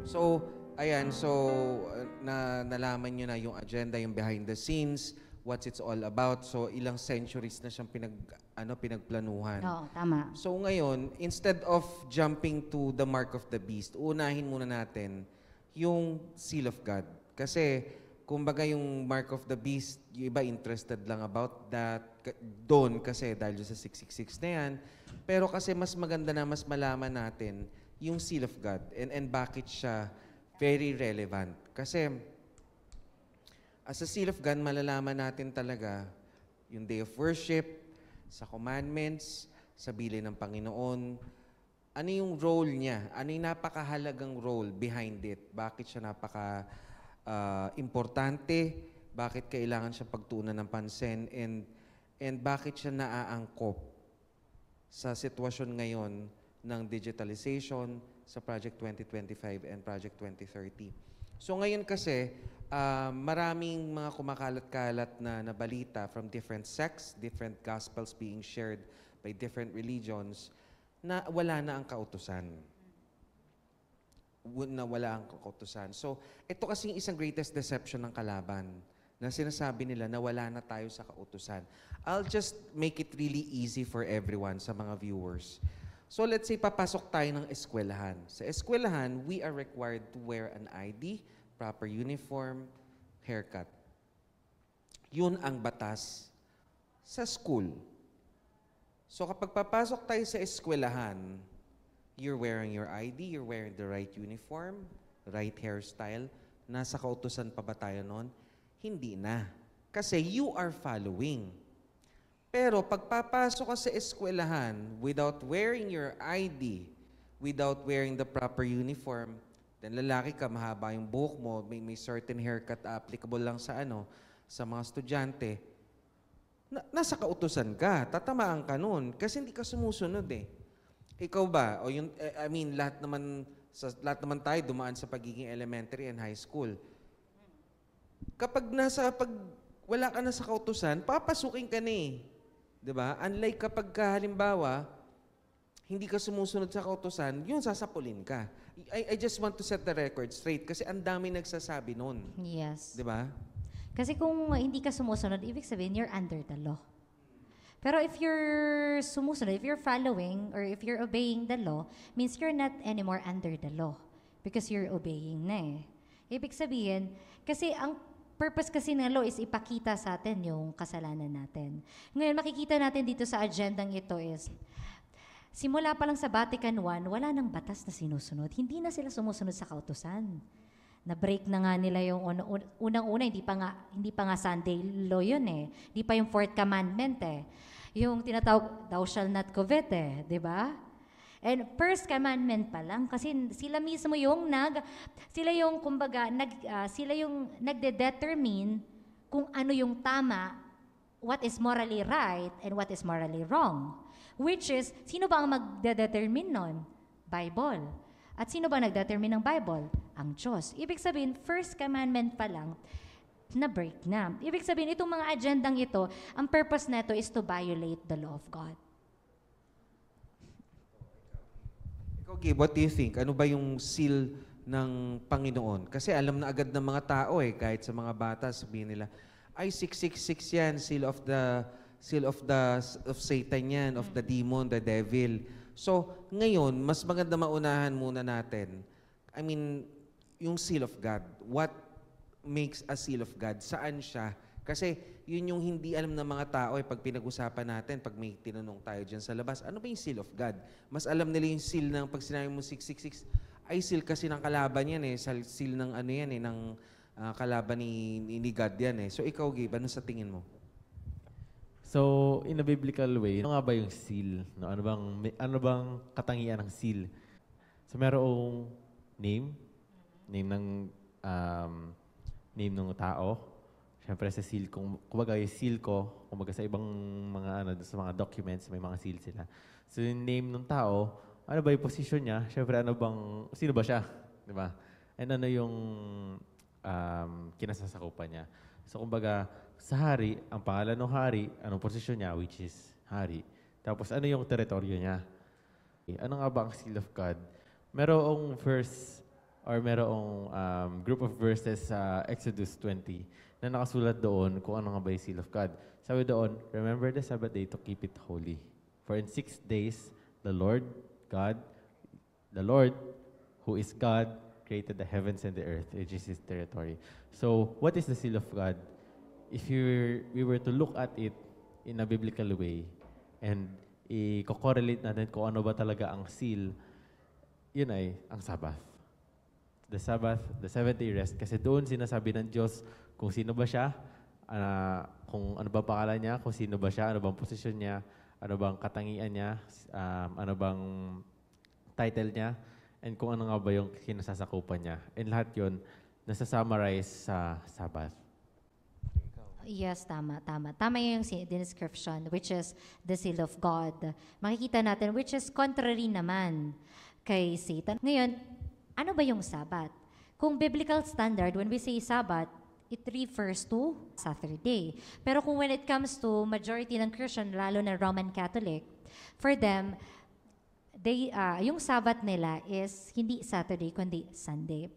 So, ayan, so nalaman nyo na yung agenda, yung behind the scenes, what's it's all about. So, ilang centuries na siyang pinagplanuhan. Oo, tama. So ngayon, instead of jumping to the mark of the beast, unahin muna natin yung seal of God. Kasi, kumbaga yung mark of the beast, yung iba interested lang about that, doon kasi dahil sa 666 na yan. Pero kasi mas maganda na mas malaman natin yung seal of God and bakit siya very relevant. Kasi, as a seal of God, malalaman natin talaga yung day of worship, sa commandments, sa bilin ng Panginoon, ano yung role niya? Ano yung napakahalagang role behind it? Bakit siya importante? Bakit kailangan siya pagtuunan ng pansin? And bakit siya naaangkop sa sitwasyon ngayon ng digitalization sa Project 2025 and Project 2030? So ngayon kasi, maraming mga kumakalat-kalat na balita from different sects, different gospels being shared by different religions, na wala na ang kautusan. Na wala ang kautusan. So, ito kasi yung isang greatest deception ng kalaban na sinasabi nila na wala na tayo sa kautusan. I'll just make it really easy for everyone, sa mga viewers. So, let's say papasok tayo ng eskwelahan. Sa eskwelahan, we are required to wear an ID, proper uniform, haircut. Yun ang batas sa school. So kapag papasok tayo sa eskwelahan, you're wearing your ID, you're wearing the right uniform, right hairstyle. Nasa kautusan pa ba tayo noon? Hindi na. Kasi you are following. Pero pagpapasok ka sa eskwelahan without wearing your ID, without wearing the proper uniform, then lalaki ka, mahaba yung buhok mo, may certain haircut applicable lang sa mga estudyante, nasa kautusan ka, tatamaan ka nun, kasi hindi ka sumusunod eh. Ikaw ba? O yung, lahat naman tayo dumaan sa pagiging elementary and high school. Kapag wala ka na sa kautusan, papasukin ka na eh. 'Di ba? Unlike kapag halimbawa, hindi ka sumusunod sa kautusan, yun sasapulin ka. I just want to set the record straight kasi ang dami nagsasabi nun. Yes. 'Di ba? Kasi kung hindi ka sumusunod, ibig sabihin you're under the law. Pero if you're sumusunod, if you're following, or if you're obeying the law, means you're not anymore under the law. Because you're obeying na eh. Ibig sabihin, kasi ang purpose kasi ng law is ipakita sa atin yung kasalanan natin. Ngayon, makikita natin dito sa agendang ito is, simula pa lang sa Vatican I, wala nang batas na sinusunod. Hindi na sila sumusunod sa kautusan. Na-break na nga nila yung unang-una, hindi pa nga Sunday law yun eh. Hindi pa yung fourth commandment eh. Yung tinatawag, thou shall not covet eh. Di ba? And first commandment pa lang, kasi sila mismo yung sila yung nagde-determine kung ano yung tama, what is morally right, and what is morally wrong. Which is, sino ba ang magde-determine nun? Bible. At sino ba nag-determine ng Bible? Ang Diyos. Ibig sabihin, first commandment pa lang, na-break na. Ibig sabihin, itong mga agendang ito, ang purpose neto is to violate the law of God. Ikaw, Gabe, what do you think? Ano ba yung seal ng Panginoon? Kasi alam na agad ng mga tao eh, kahit sa mga bata, sabihin nila, ay 666 yan, seal of Satan yan, of the demon, the devil. So, ngayon, mas maganda maunahan muna natin, yung seal of God. What makes a seal of God? Saan siya? Kasi yun yung hindi alam ng mga tao pag pinag-usapan natin, pag may tinanong tayo dyan sa labas, ano ba yung seal of God? Mas alam nila yung seal ng, pag sinabi mo 666, ay seal kasi ng kalaban yan eh. Seal ng ng kalaban ni God yan eh. So ikaw, Gabe, ano sa tingin mo? So, in a biblical way, ano nga ba yung seal? No? Ano bang katangian ng seal? So, merong name ng tao. Siyempre sa seal, kumbaga yung seal ko, kumbaga sa ibang mga sa mga documents, may mga seal sila. So, yung name ng tao, ano ba yung position niya? Siyempre, sino ba siya? Di ba? And ano yung kinasasakupan niya? So, kumbaga, sa hari, ang pangalan ng hari, anong posisyon niya, which is hari. Tapos, ano yung teritoryo niya? Ano nga ba ang seal of God? Merong verse or merong group of verses sa Exodus 20 na nakasulat doon kung ano nga ba yung seal of God. Sabi doon, remember the Sabbath day to keep it holy. For in 6 days, the Lord, who is God, created the heavens and the earth, which is His territory. So, what is the seal of God? If we were to look at it in a biblical way, and i-correlate natin kung ano ba talaga ang seal, yun ay ang Sabbath. The Sabbath, the seventh-day rest. Kasi doon sinasabi ng Diyos kung sino ba siya, kung ano ba pangalan niya, kung sino ba siya, ano bang posisyon niya, ano bang katangian niya, ano bang title niya, and kung ano nga ba yung kinasasakupan niya. And lahat yun, nasa-summarize sa Sabbath. Yes, tama. Tama yung description, which is the seal of God. Makikita natin, which is contrary naman kay Satan. Ngayon, ano ba yung Sabbath? Kung biblical standard, when we say Sabbath, it refers to Saturday. Pero kung when it comes to majority ng Christian, lalo na Roman Catholic, for them, yung Sabbath nila is hindi Saturday, kundi Sunday.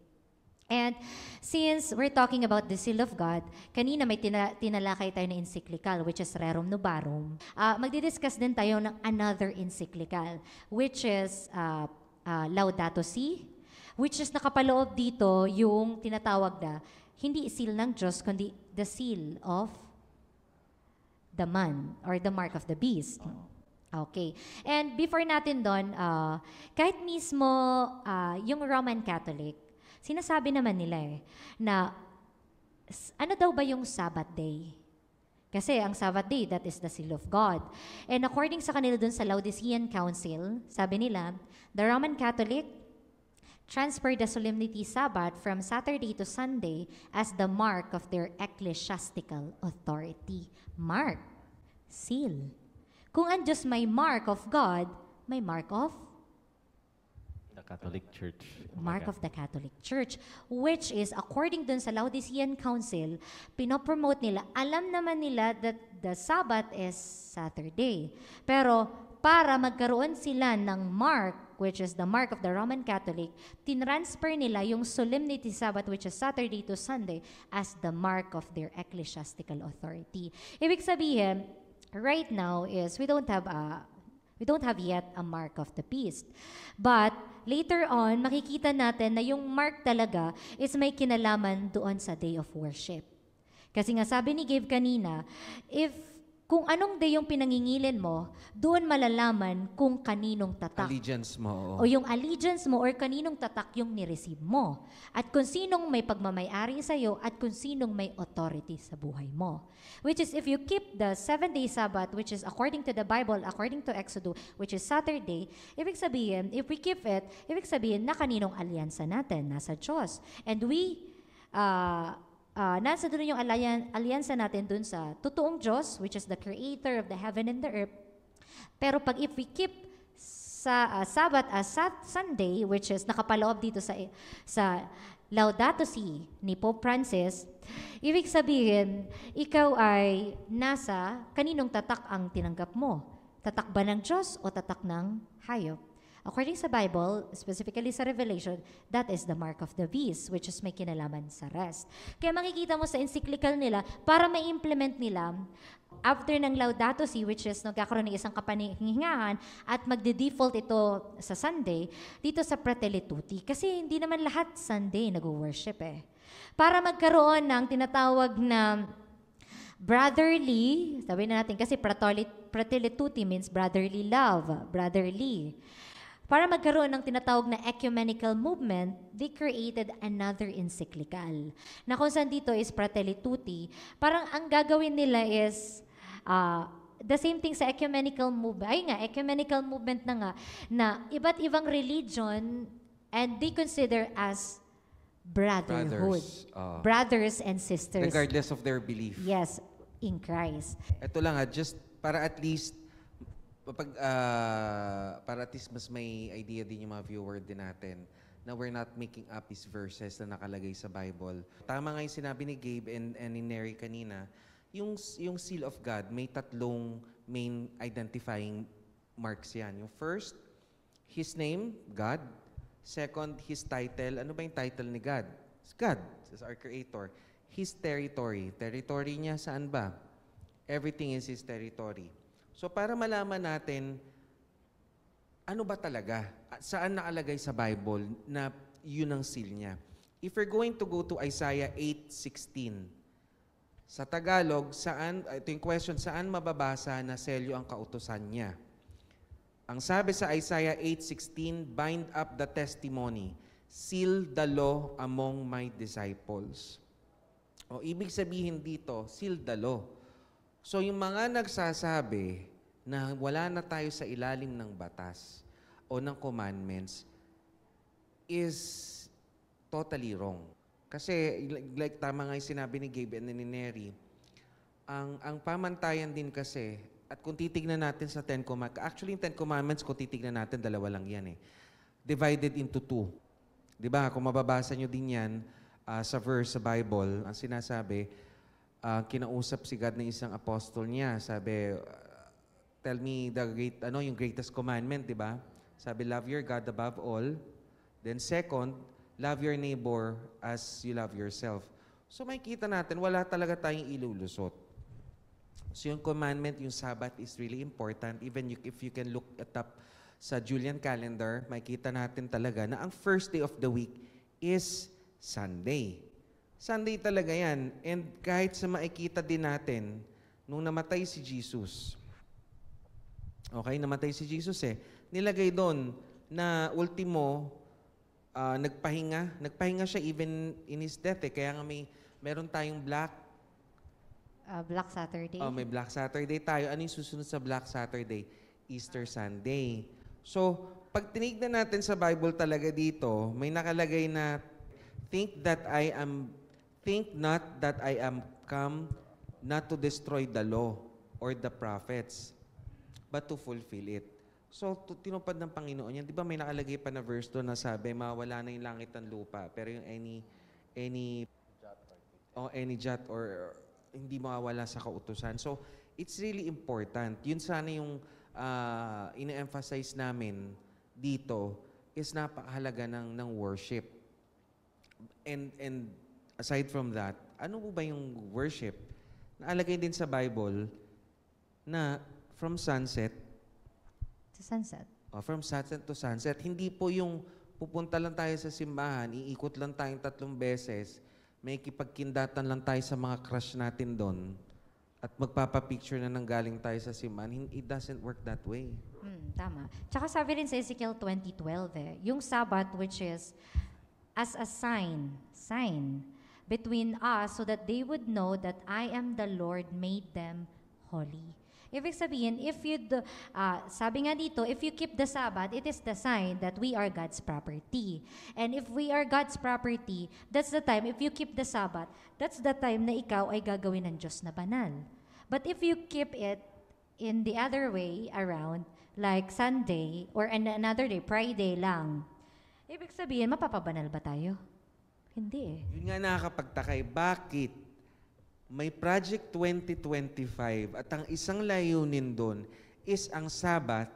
And since we're talking about the seal of God, kanina may tinalakay tayo na encyclical, which is Rerum Novarum. Magdidiscuss din tayo ng another encyclical, which is Laudato Si, which is nakapaloob dito yung tinatawag na hindi seal ng Diyos, kundi the seal of the man or the mark of the beast. Okay. And before natin doon, kahit mismo yung Roman Catholic, sinasabi naman nila na ano daw ba yung Sabbath day? Kasi ang Sabbath day, that is the seal of God. And according sa kanila dun sa Laodicean Council, sabi nila, the Roman Catholic transferred the solemnity Sabbath from Saturday to Sunday as the mark of their ecclesiastical authority. Mark, seal. Kung ang Diyos may mark of God, may mark of The Catholic Church. mark of the Catholic Church, which is, according dun sa Laodicean Council, pinopromote nila, alam naman nila that the Sabbath is Saturday. Pero para magkaroon sila ng mark, which is the mark of the Roman Catholic, tinransfer nila yung solemnity Sabbath, which is Saturday to Sunday, as the mark of their ecclesiastical authority. Ibig sabihin, right now is we don't have yet a mark of the beast. But later on, makikita natin na yung mark talaga is may kinalaman doon sa day of worship. Kasi nga sabi ni Gabe kanina, kung anong day yung pinangingilin mo, doon malalaman kung kaninong tatak. Allegiance mo. O yung allegiance mo or kaninong tatak yung nireceive mo. At kung sinong may pagmamayari sa'yo at kung sinong may authority sa buhay mo. Which is if you keep the 7-day Sabbath, which is according to the Bible, according to Exodus, which is Saturday, ibig sabihin, if we keep it, ibig sabihin na kaninong alyansa natin, nasa Diyos. And nasa doon yung alyansa natin doon sa totoong Diyos, which is the creator of the heaven and the earth. Pero if we keep sa Sabbath as Sunday, which is nakapaloob dito sa Laudato Si ni Pope Francis, ibig sabihin, ikaw ay nasa kaninong tatak ang tinanggap mo? Tatak ba ng Diyos o tatak ng hayop? According sa Bible, specifically sa Revelation, that is the mark of the beast, which is may kinalaman sa rest. Kaya makikita mo sa encyclical nila, para ma-implement nila, after ng Laudato Si, which is nagkakaroon ng isang kapanihingahan, at magde-default ito sa Sunday, dito sa Fratelli Tutti, kasi hindi naman lahat Sunday nag-worship Para magkaroon ng tinatawag na brotherly, sabi na natin, kasi Fratelli Tutti means brotherly love, brotherly. Para magkaroon ng tinatawag na ecumenical movement, they created another encyclical. Na kung saan dito is Fratelli Tutti, parang ang gagawin nila is the same thing sa ecumenical movement. Ayun nga, ecumenical movement na nga, na iba't ibang religion and they consider as brotherhood. Brothers and sisters. Regardless of their belief. Yes, in Christ. Ito lang just para at least para at least mas may idea din yung mga viewer din natin na we're not making up these verses na nakalagay sa Bible. Tama nga yung sinabi ni Gabe and ni Neri kanina, yung seal of God, may tatlong main identifying marks yan. Yung first, His name, God. Second, His title. Ano ba yung title ni God? It's God, is our Creator. His territory. Territory niya saan ba? Everything is His territory. So para malaman natin, ano ba talaga? Saan nakalagay sa Bible na yun ang seal niya? If we're going to go to Isaiah 8:16, sa Tagalog, ito yung question, saan mababasa na selyo ang kautusan niya? Ang sabi sa Isaiah 8:16, bind up the testimony, seal the law among my disciples. O ibig sabihin dito, seal the law. So yung mga nagsasabi na wala na tayo sa ilalim ng batas o ng commandments is totally wrong. Kasi, like tama nga yung sinabi ni Gabe and ni Neri, ang pamantayan din kasi, at kung titignan natin sa Ten Commandments, actually yung Ten Commandments, kung titignan natin, dalawa lang yan eh. Divided into two. Diba? Kung mababasa nyo din yan sa verse sa Bible, ang sinasabi, kinausap si God ng isang apostol niya. Sabi, tell me yung greatest commandment, diba? Sabi, love your God above all. Then second, love your neighbor as you love yourself. So makikita natin, wala talaga tayong ilulusot. So yung commandment, yung Sabbath is really important. Even if you can look it up sa Julian calendar, makikita natin talaga na ang first day of the week is Sunday. Sunday talaga yan. And kahit sa makikita din natin, nung namatay si Jesus, okay, namatay si Jesus nilagay doon na ultimo, nagpahinga siya even in his death Kaya nga meron tayong Black Saturday. May Black Saturday tayo. Ano yung susunod sa Black Saturday? Easter Sunday. So, pag tinignan natin sa Bible talaga dito, may nakalagay na think not that I am come not to destroy the law or the prophets, but to fulfill it. So, tinupad ng Panginoon yan. Di ba may nakalagay pa na verse doon na sabi, mawala na yung langit at lupa, pero yung any jot or hindi mawawala sa kautusan. So, it's really important. Yun sana yung ina-emphasize namin dito is napakahalaga ng worship. And aside from that, ano po ba yung worship? Naalagay din sa Bible na from sunset Sunset. From sunset to sunset. Hindi po yung pupunta lang tayo sa simbahan, iikot lang tayong 3 beses, may kipagkindatan lang tayo sa mga crush natin doon, at magpapapicture na nang galing tayo sa simbahan. It doesn't work that way. Tama. Tsaka sabi rin sa Ezekiel 20:12 yung Sabbath which is as a sign between us so that they would know that I am the Lord made them holy. Ibig sabihin, sabi nga dito, if you keep the Sabbath, it is the sign that we are God's property. And if we are God's property, that's the time, if you keep the Sabbath, that's the time na ikaw ay gagawin ng Diyos na banal. But if you keep it in the other way around, like Sunday or another day, Friday lang, ibig sabihin, mapapabanal ba tayo? Hindi eh. Yun nga nakakapagtakay. Bakit? May Project 2025 at ang isang layunin doon is ang Sabbath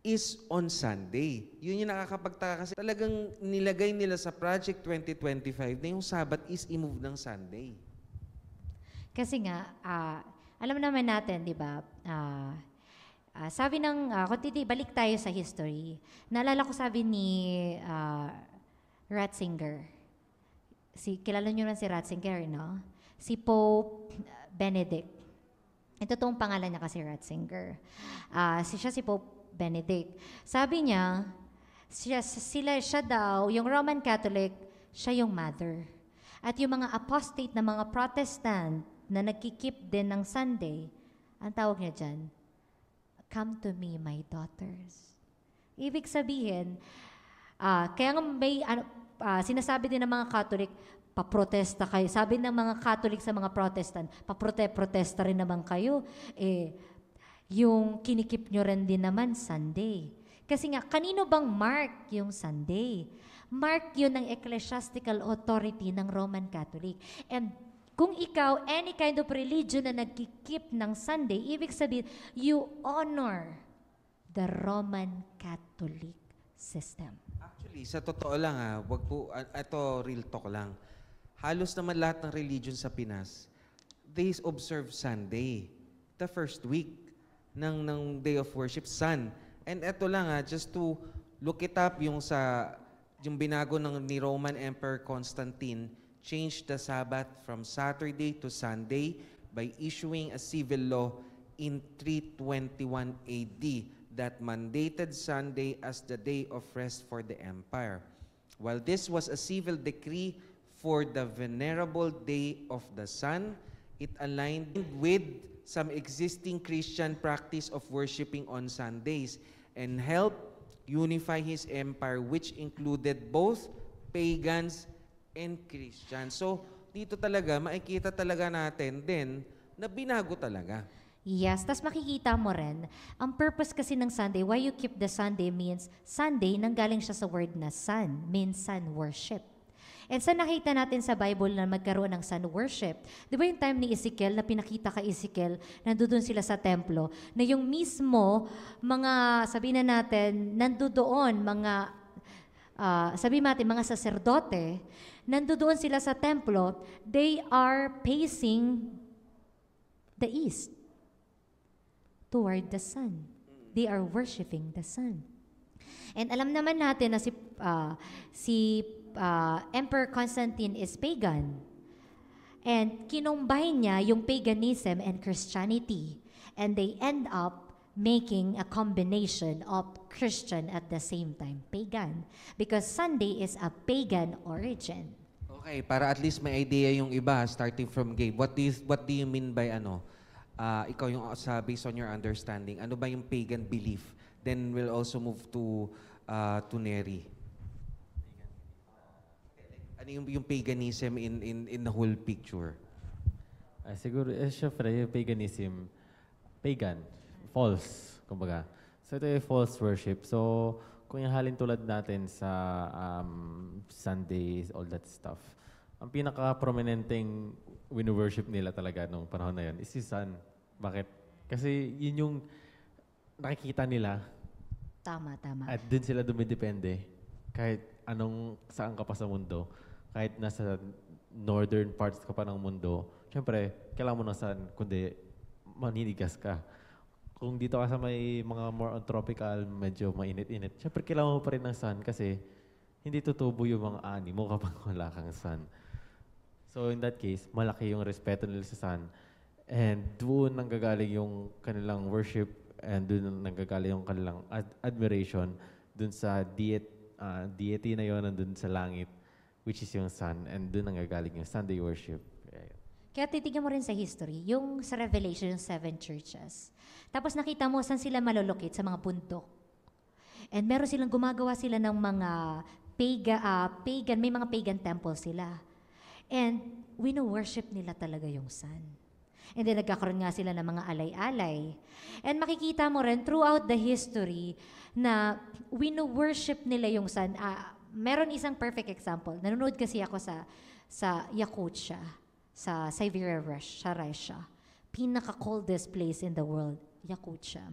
is on Sunday. Yun yung nakakapagtaka kasi talagang nilagay nila sa Project 2025 na yung Sabbath is i-move ng Sunday. Kasi nga, alam naman natin, di ba, sabi ng, balik tayo sa history, naalala ko sabi ni Ratzinger, kilala nyo rin si Ratzinger, no? Si Pope Benedict. Ito toong pangalan niya kasi Ratzinger. Siya si Pope Benedict. Sabi niya, siya daw, yung Roman Catholic, siya yung mother. At yung mga apostate na mga Protestant na nagkikip din ng Sunday, ang tawag niya dyan, come to me, my daughters. Ibig sabihin, kaya nga may, sinasabi din ng mga Catholic, paprotesta kayo. Sabi ng mga Catholic sa mga Protestant, protesta rin naman kayo. Yung kinikip nyo rin din naman Sunday. Kasi nga, kanino bang mark yung Sunday? Mark yun ng ecclesiastical authority ng Roman Catholic. And kung ikaw, any kind of religion na nagkikip ng Sunday, ibig sabihin, you honor the Roman Catholic system. Actually, sa totoo lang wag po, ito real talk lang. Halos naman lahat ng religion sa Pinas, they observe Sunday. The first week ng day of worship, Sun. And ito lang just to look it up, yung binago ni Roman Emperor Constantine, changed the Sabbath from Saturday to Sunday by issuing a civil law in 321 AD that mandated Sunday as the day of rest for the empire. While this was a civil decree for the venerable day of the sun, it aligned with some existing Christian practice of worshiping on Sundays and helped unify his empire, which included both pagans and Christians. So, dito talaga, makikita talaga natin din na binago talaga. Yes, tas makikita mo rin, ang purpose kasi ng Sunday, why you keep the Sunday means, Sunday, nanggaling siya sa word na sun, means sun worship. And sa nakita natin sa Bible na magkaroon ng sun worship, di ba yung time ni Ezekiel na pinakita kay Ezekiel, nandoon sila sa templo, na yung mismo mga, sabihin na natin, nandoon mga, sabihin natin, mga saserdote, nandoon sila sa templo, they are facing the east, toward the sun. They are worshiping the sun. And alam naman natin na si Emperor Constantine is pagan. And kinumbine niya yung paganism and Christianity. And they end up making a combination of Christian at the same time pagan. Because Sunday is a pagan origin. Okay, para at least may idea yung iba, starting from Gabe. What do you mean by ikaw yung based on your understanding, ano ba yung pagan belief? Then we'll also move to Neri. Ano yung paganism in the whole picture? Siguro, syempre, yung paganism, pagan, false, kumbaga. So ito yung false worship. So, kung yung halin tulad natin sa Sundays, all that stuff, ang pinaka-prominenteng wino-worship nila talaga nung panahon na yun is si Sun. Bakit? Kasi yun yung nakikita nila. Tama. At dun sila dumidepende. Kahit saan ka pa sa mundo, kahit nasa northern parts ka pa ng mundo, syempre, kailangan mo ng sun, kundi maninigas ka. Kung dito ka sa may mga more on tropical, medyo mainit-init, syempre kailangan mo pa rin ng sun kasi hindi tutubo yung mga ani mo kapag wala kang sun. So in that case, malaki yung respeto nila sa sun. And doon nanggagaling yung kanilang worship and doon nanggagaling yung kanilang admiration doon sa deity na yun nandun sa langit, which is yung sun. And doon nanggagaling yung Sunday worship. Kaya titignan mo rin sa history, yung sa Revelation, yung 7 churches. Tapos nakita mo saan sila malulokit sa mga bundok. And meron silang gumagawa sila ng mga pagan, may mga pagan temple sila. And wino-worship nila talaga yung sun. And then nagkakaroon nga sila ng mga alay-alay. And makikita mo rin throughout the history na wino-worship nila yung sun. Meron isang perfect example. Nanonood kasi ako sa Yakutia, sa Siberia, sa Russia. Pinaka-coldest place in the world, Yakutia.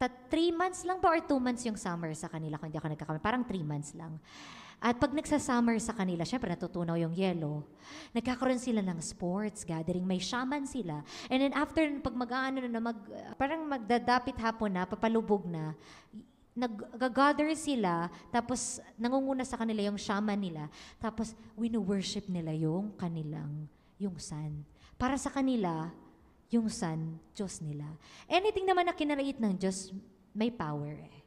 3 months lang ba or 2 months yung summer sa kanila? Kung hindi ako nagkakamali, parang 3 months lang. At pag nagsa-summer sa kanila, syempre natutunaw yung yelo. Nagkakaroon sila ng sports gathering, may shaman sila. And then after, pag parang magdadapit hapon na, papalubog na, nag-gather sila, tapos nangunguna sa kanila yung shaman nila, tapos wino-worship nila yung sun. Para sa kanila, yung sun, Diyos nila. Anything naman na kinarait ng Diyos, may power eh.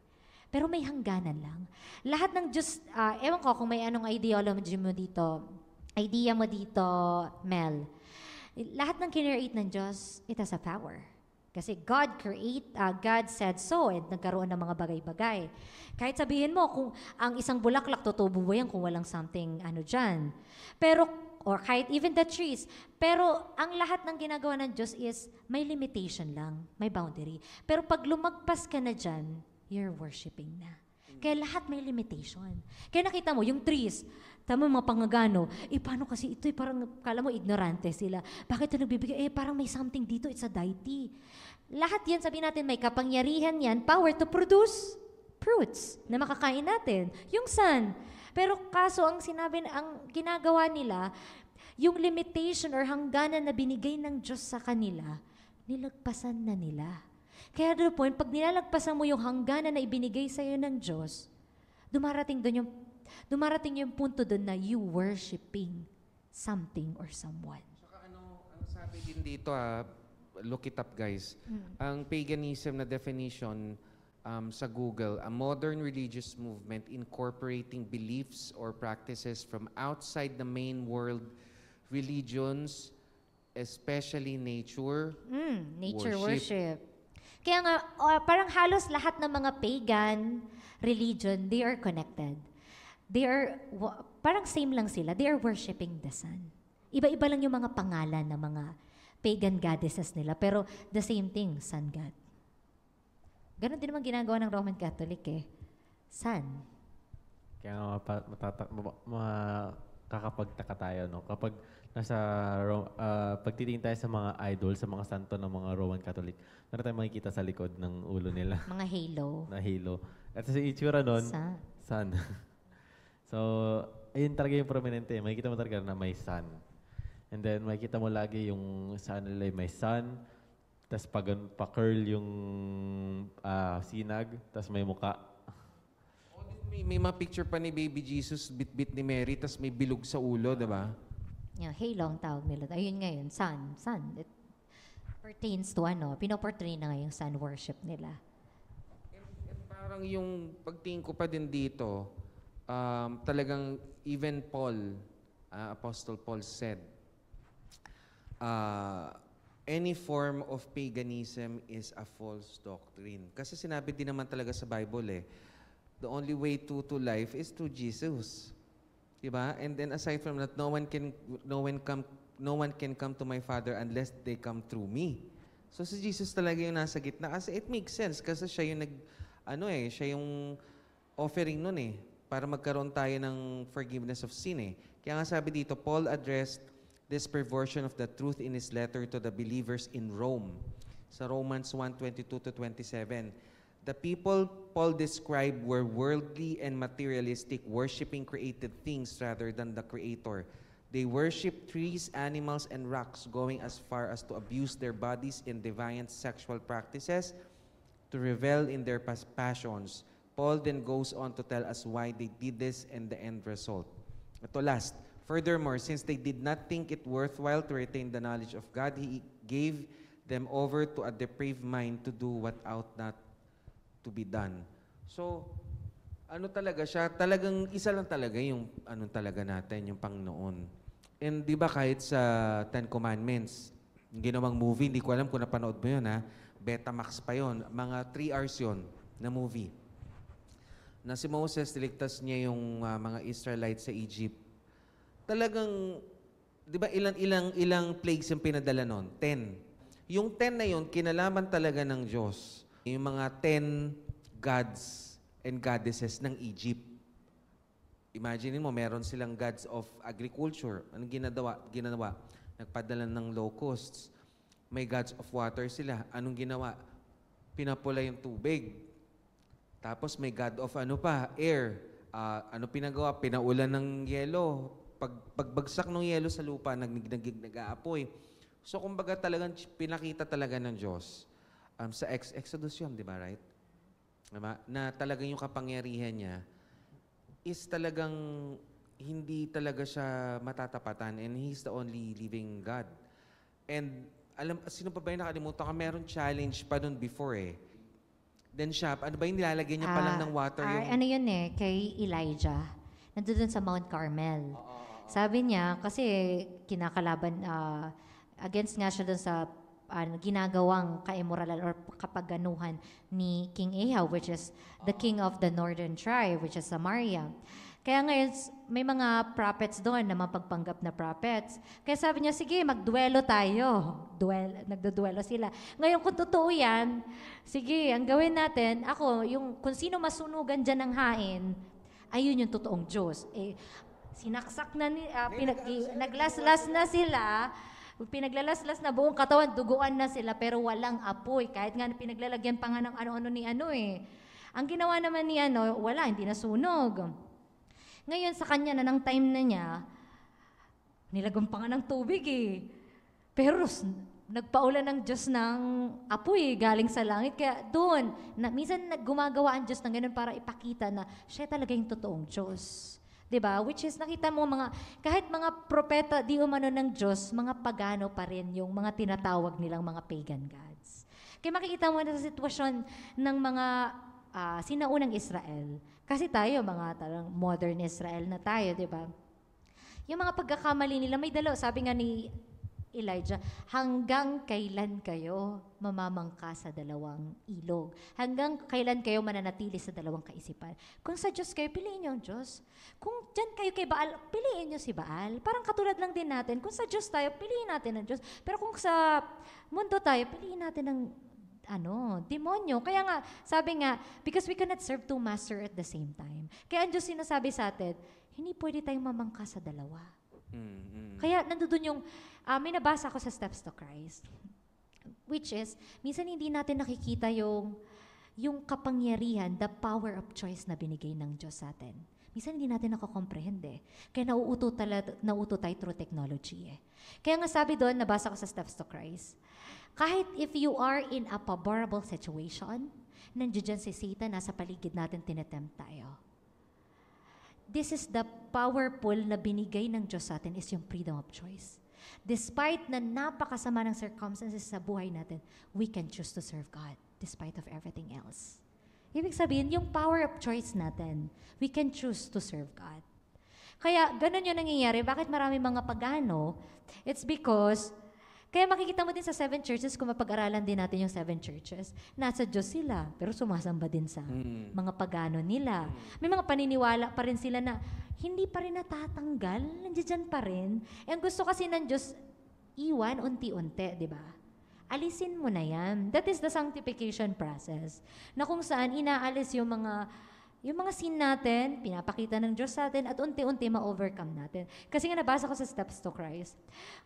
Pero may hangganan lang. Lahat ng Diyos, ewan ko kung may anong ideology mo dito, idea mo dito, Mel. Lahat ng kinreate ng Diyos, it has a power. Kasi God said so, and nagkaroon ng mga bagay-bagay. Kahit sabihin mo, kung ang isang bulaklak, tutubo ba yan kung walang something dyan. Pero, or kahit even the trees. Pero, ang lahat ng ginagawa ng Diyos is, may limitation lang, may boundary. Pero pag lumagpas ka na dyan, you're worshiping na. Kaya lahat may limitation. Kaya nakita mo, yung trees, tama mga pangagano, paano kasi ito, parang, kala mo, ignorante sila. Bakit ito nagbibigay? Parang may something dito, it's a deity. Lahat yan, sabihin natin, may kapangyarihan yan, power to produce fruits na makakain natin. Yung sun. Pero kaso ang ginagawa nila, yung limitation or hangganan na binigay ng Diyos sa kanila, nilagpasan na nila. Kaya to the point, pag nilalagpasan mo yung hangganan na ibinigay sa'yo ng Diyos, dumarating yung punto doon na you worshiping something or someone. Saka ano sabi din dito, look it up guys. Ang paganism na definition sa Google, a modern religious movement incorporating beliefs or practices from outside the main world religions, especially nature Worship. Kaya nga, parang halos lahat ng mga pagan religion, they are connected. Parang same lang sila. They are worshiping the sun. Iba-iba lang yung mga pangalan ng mga pagan goddesses nila, pero the same thing, sun god. Ganon din naman ginagawa ng Roman Catholic Sun. Kaya nga makakapagtaka tayo, no? Kapag pagtitingin tayo sa mga idol, sa mga santo ng mga Roman Catholic, meron tayong makikita sa likod ng ulo nila. Mga halo. Na halo. At sa itsura nun, sun. So, ayun talaga yung prominente. Makikita mo talaga na may sun. And then, makikita mo lagi yung sa nila may sun, tapos pa-curl yung sinag, tapos may muka. May mga picture pa ni Baby Jesus, bit-bit ni Mary, tapos may bilog sa ulo, diba? Yeah, halo ang tawag nila. Ayun ngayon, sun. It pertains to pinoportray na ngayon sun worship nila. And parang yung pagtingin ko pa din dito, talagang even Paul, Apostle Paul said, any form of paganism is a false doctrine. Kasi sinabi din naman talaga sa Bible the only way to life is through Jesus. Diba? And then aside from that, no one can come to my Father unless they come through me. So si Jesus talaga yung nasa gitna kasi it makes sense kasi siya yung siya yung offering nun para magkaroon tayo ng forgiveness of sin Kaya nga sabi dito, Paul addressed this perversion of the truth in his letter to the believers in Rome. Sa Romans 1:22-27. The people Paul described were worldly and materialistic, worshiping created things rather than the Creator. They worship trees, animals, and rocks, going as far as to abuse their bodies in deviant sexual practices, to revel in their passions. Paul then goes on to tell us why they did this and the end result. Ito last. Furthermore, since they did not think it worthwhile to retain the knowledge of God, He gave them over to a depraved mind to do what ought not to be done. So, talaga siya? Talagang isa lang talaga yung talaga natin, yung Panginoon. And di ba kahit sa Ten Commandments, yung ginawang movie, hindi ko alam kung napanood mo yun Betamax pa yun. Mga 3 hours yun na movie. Na si Moses, niligtas niya yung mga Israelites sa Egypt. Talagang, di ba ilang plagues yung pinadala nun? 10. Yung 10 na yun, kinalaman talaga ng Diyos. Yung mga 10 gods and goddesses ng Egypt. Imagine mo, meron silang gods of agriculture. Anong ginawa? Nagpadala ng locusts. May gods of water sila. Anong ginawa? Pinapula yung tubig. Tapos may god of air. Ano pinagawa? Pinaulan ng yelo. Pagbagsak ng yelo sa lupa, nag-aapoy. So, kumbaga talagang pinakita talaga ng Diyos. Sa Exodus yun, di ba, right? Diba? Na talagang yung kapangyarihan niya is talagang hindi talaga siya matatapatan and He's the only living God. And sino pa ba yung nakalimutan ka? Meron challenge pa dun before Then siya, ano ba yung nilalagyan niya pa lang ng water? Ano yun kay Elijah. Nandun sa Mount Carmel. Sabi niya, kasi kinakalaban, against nga siya dun sa ginagawang kaimoralan or kapaganuhan ni King Ahab, which is the king of the northern tribe, which is Samaria. Kaya ngayon, may mga prophets doon na mapagpanggap na prophets. Kaya sabi niya, sige, magduelo tayo. Nagduduelo sila. Ngayon, kung totoo yan, sige, ang gawin natin, kung sino masunugan dyan ng hain, ayun yung totoong Diyos. Sinaksak na, naglaslas na sila, pinaglalaslas na buong katawan, duguan na sila, pero walang apoy. Kahit nga pinaglalagyan pa nga ng ano-ano ni Ang ginawa naman ni wala, hindi nasunog. Ngayon, sa kanya na ng time na niya, nilagumpangan ng tubig eh. Pero nagpaulan ng Diyos ng apoy galing sa langit. Kaya doon, minsan gumagawa ang Diyos ng ganun para ipakita na siya talaga yung totoong Diyos. 'Di ba? Which is, nakita mo kahit mga propeta, di umano ng Diyos, mga pagano pa rin yung mga tinatawag nilang mga pagan gods. Kaya makikita mo na sa sitwasyon ng mga sinaunang Israel. Kasi tayo, mga talang modern Israel na tayo, 'di ba? Yung mga pagkakamali nila, may dalawa. Sabi nga ni Elijah, hanggang kailan kayo mamamangka sa dalawang ilog? Hanggang kailan kayo mananatili sa dalawang kaisipan? Kung sa Diyos kayo, piliin niyo ang Diyos. Kung dyan kayo kay Baal, piliin niyo si Baal. Parang katulad lang din natin. Kung sa Diyos tayo, piliin natin ang Diyos. Pero kung sa mundo tayo, piliin natin ang demonyo. Kaya nga, sabi nga, because we cannot serve two masters at the same time. Kaya ang Diyos sinasabi sa atin, hindi pwede tayong mamangka sa dalawa. Kaya nandoon yung, may nabasa ko sa Steps to Christ, which is, minsan hindi natin nakikita yung kapangyarihan, the power of choice na binigay ng Diyos sa atin. Minsan hindi natin nakakomprehend eh. Kaya nauuto tayo through technology eh. Kaya nga sabi doon, nabasa ko sa Steps to Christ, kahit if you are in a favorable situation, nandiyan si Satan, nasa paligid natin, tinetempt tayo. This is the powerful na binigay ng Diyos sa atin is yung freedom of choice. Despite na napakasama ng circumstances sa buhay natin, we can choose to serve God despite of everything else. Ibig sabihin, yung power of choice natin, we can choose to serve God. Kaya ganun yung nangyayari. Bakit marami mga pagano? It's because, kaya makikita mo din sa 7 churches, kung mapag-aralan din natin yung 7 churches, nasa Diyos sila, pero sumasamba din sa mga pagano nila. May mga paniniwala pa rin sila na hindi pa rin natatanggal, nandiyan pa rin. E ang gusto kasi ng Diyos, iwan unti-unti, di ba? Alisin mo na yan. That is the sanctification process. Na kung saan inaalis yung mga sin natin, pinapakita ng Diyos sa atin, at unti-unti ma-overcome natin. Kasi nga nabasa ko sa Steps to Christ,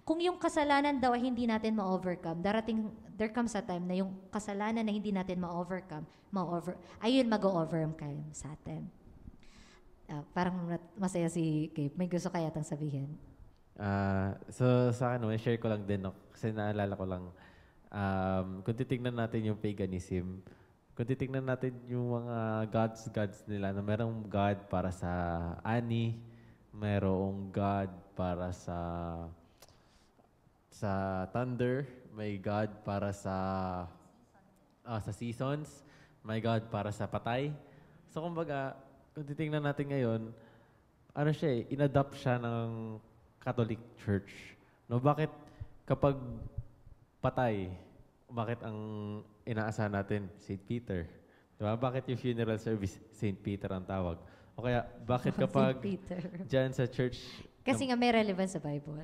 kung yung kasalanan daw ay hindi natin ma-overcome, there comes a time na yung kasalanan na hindi natin ma-overcome, ayun mag-overcome sa atin. Parang masaya si Cape. May gusto kaya tang sabihin? So sa akin, share ko lang din, no? Kasi naalala ko lang, kung titignan natin yung paganism, kung titignan natin yung mga gods nila, na merong God para sa ani, merong God para sa thunder, may God para sa seasons, may God para sa patay. So kumbaga, kung titignan natin ngayon, in-adapt siya ng Catholic Church. No, bakit kapag patay, bakit ang inaasahan natin, St. Peter? Diba? Bakit yung funeral service, St. Peter ang tawag? O kaya, bakit kapag dyan sa church... Kasi nga may relevance sa Bible.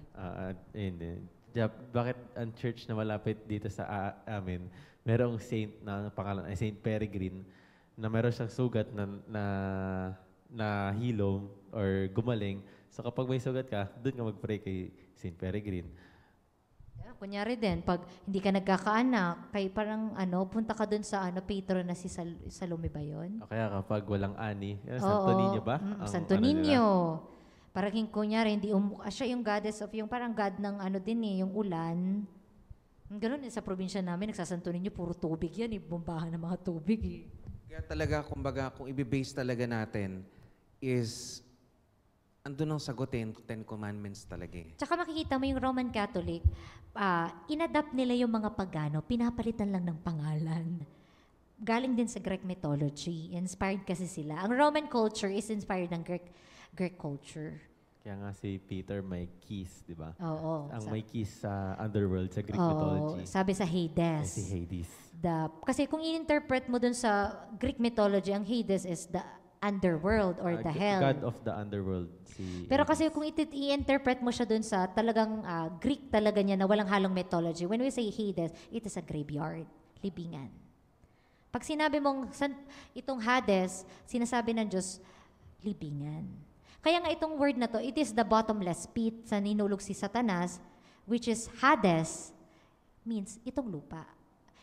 Bakit ang church na malapit dito sa amin, merong saint na pangalan ay St. Peregrine, na meron siyang sugat na hilom or gumaling. So kapag may sugat ka, doon ka mag-pray kay St. Peregrine. Kunyari din, pag hindi ka nagkakaanak, kay parang punta ka dun sa Pedro na si Salome ba yun? O kaya kapag walang ani, Santo Niño ba? Santo Niño. Parang kunyari, siya yung goddess of yung parang god ng yung ulan. Ganun sa probinsya namin, nagsasanto Niño, puro tubig yan, bombahan ng mga tubig eh. Kaya talaga, kumbaga, kung i-base talaga natin is andun ang sagutin, 10 Commandments talaga eh. Tsaka makikita mo yung Roman Catholic, inadapt nila yung mga pagano, pinapalitan lang ng pangalan. Galing din sa Greek mythology. Inspired kasi sila. Ang Roman culture is inspired ng Greek culture. Kaya nga si Peter may keys, di ba? Oo. Ang may keys sa underworld, sa Greek mythology. Sabi sa Hades. Si Hades. Kasi kung i-interpret mo dun sa Greek mythology, ang Hades is the underworld or the hell. God of the underworld. Pero kasi kung i-interpret mo siya dun sa talagang Greek talaga niya na walang halong mythology, when we say Hades, it is a graveyard, libingan. Pag sinabi mong itong Hades, sinasabi ng Diyos, libingan. Kaya nga itong word na to, it is the bottomless pit sa ninulog si Satanas, which is Hades, means itong lupa.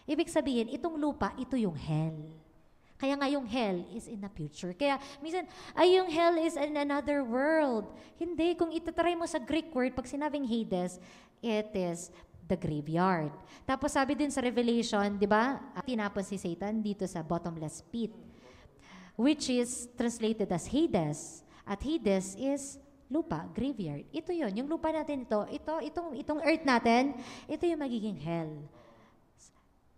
Ibig sabihin, itong lupa, ito yung hell. Kaya nga yung hell is in the future. Kaya minsan, ay yung hell is in another world. Hindi, kung itatry mo sa Greek word, pag sinabing Hades, it is the graveyard. Tapos sabi din sa Revelation, di ba, tinapon si Satan dito sa bottomless pit, which is translated as Hades. At Hades is lupa, graveyard. Ito yon, yung lupa natin itong earth natin, ito yung magiging hell.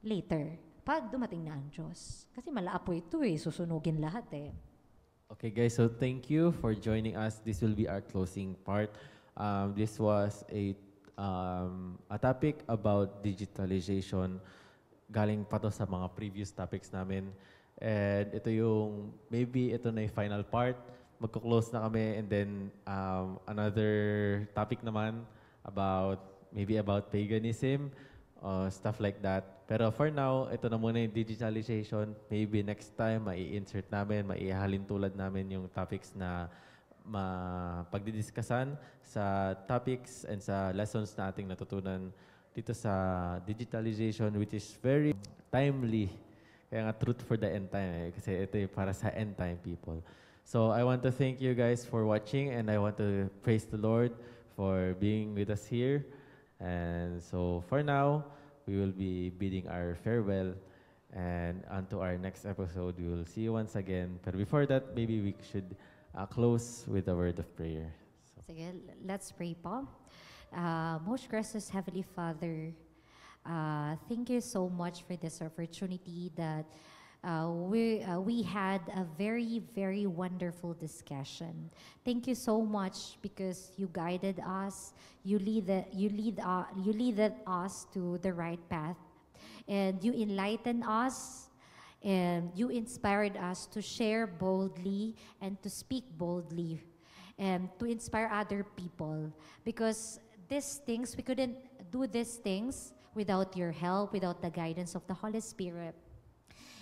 Later, pag dumating na ang Diyos. Kasi malaapoy ito susunugin lahat Okay guys, so thank you for joining us. This will be our closing part. This was a topic about digitalization. Galing pa to sa mga previous topics namin. And ito maybe ito na yung final part. Magko-close na kami, and then another topic naman maybe about paganism, stuff like that. Pero for now, ito na muna yung digitalization. Maybe next time, mai-insert namin, maihalin tulad namin yung topics na pagdidiskussan sa topics and sa lessons na ating natutunan dito sa digitalization, which is very timely. Kaya nga, truth for the end time. Kasi ito yung para sa end time people. So I want to thank you guys for watching, and I want to praise the Lord for being with us here. And so for now, we will be bidding our farewell, and onto our next episode, we will see you once again. But before that, maybe we should close with a word of prayer. Sige, let's pray po. Most gracious Heavenly Father, thank you so much for this opportunity that we had a very, very wonderful discussion. Thank you so much because you guided us, you leaded us to the right path, and you enlightened us, and you inspired us to share boldly and to speak boldly, and to inspire other people. Because these things, we couldn't do these things without your help, without the guidance of the Holy Spirit.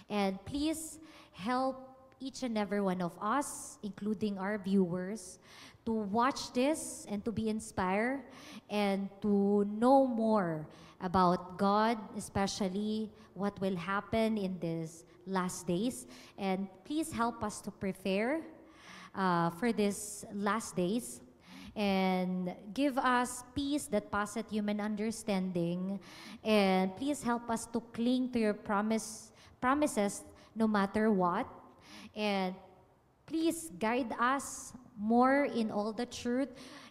And please help each and every one of us, including our viewers, to watch this and to be inspired and to know more about God, especially what will happen in these last days. And please help us to prepare for these last days, and give us peace that passeth human understanding. And please help us to cling to your promises no matter what. And please guide us more in all the truth,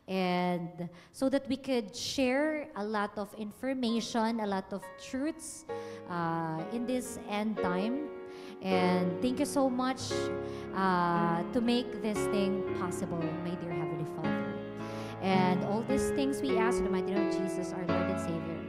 and so that we could share a lot of information, a lot of truths in this end time. And thank you so much to make this thing possible, my dear Heavenly Father. And all these things we ask in the mighty name of Jesus, our Lord and Savior.